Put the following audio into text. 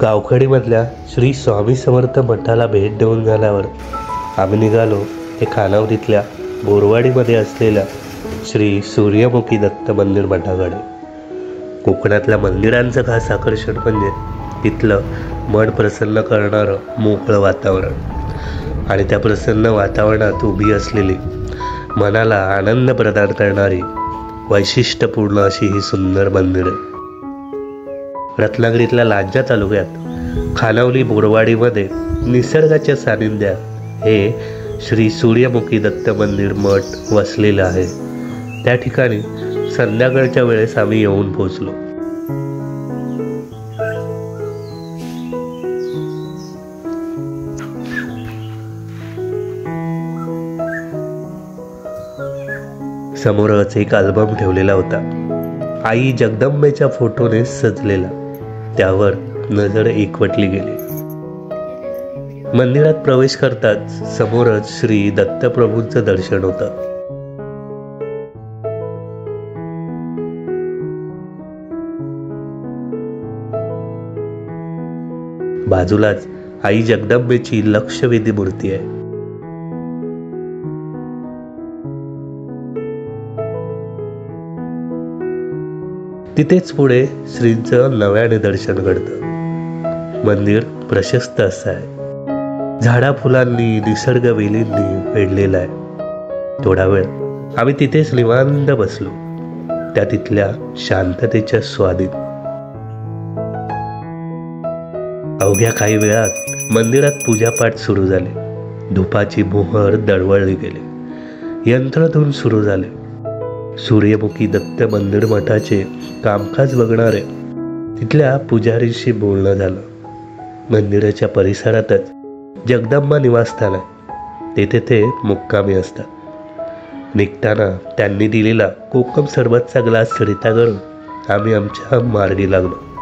गावखडीमधल्या श्री स्वामी समर्थ मठाला भेट देऊन झाल्यावर आम्ही निघालो ते खानावळीतल्या बोरवाडीमध्ये असलेल्या श्री सूर्यमुखी दत्त मंदिर मठाकडे. कोकणातल्या मंदिरांचं खास आकर्षण म्हणजे तिथलं मन प्रसन्न करणारं मोकळं वातावरण आणि त्या प्रसन्न वातावरणात उभी असलेली मनाला आनंद प्रदान करणारी वैशिष्ट्यपूर्ण अशी ही सुंदर मंदिरं. रत्नागिरीतल्या लांजा तालुक्यात खानावली बोरवाडीमध्ये निसर्गाच्या सानिध्यात हे श्री सूर्यमुखी दत्त मंदिर मठ वसलेलं आहे. त्या ठिकाणी संध्याकाळच्या वेळेस आम्ही येऊन पोहोचलो. समोरच एक अल्बम ठेवलेला होता, आई जगदंबेच्या फोटोने सजलेला. त्यावर नजर एकवटली गेली. मंदिरात प्रवेश करताच समोरच श्री दत्तप्रभूंचं दर्शन होतं. बाजूलाच आई जगदंबेची लक्षवेधी मूर्ती आहे. तिथेच पुढे श्रींचं नव्याने दर्शन घडतं. मंदिर प्रशस्त असं आहे. झाडा फुलांनी निसर्ग वेलींनी वेढलेलं आहे. थोडा वेळ आम्ही तिथेच निवांत बसलो, त्या तिथल्या शांततेच्या स्वाधीन. अवघ्या काही वेळात मंदिरात पूजापाठ सुरू झाले. धुपाची मोहर दळवळली गेली. यंत्रधून सुरू झाले. सूर्यमुखी दत्त मंदिर मठाचे कामकाज बघणारे तिथल्या पुजारींशी बोलणं झालं. मंदिराच्या परिसरातच जगदंबा निवासस्थान आहे. तेथे ते मुक्कामी असतात. निघताना त्यांनी दिलेला कोकम सरबतचा ग्लास रिता करून आम्ही आमच्या मार्गी लागलो.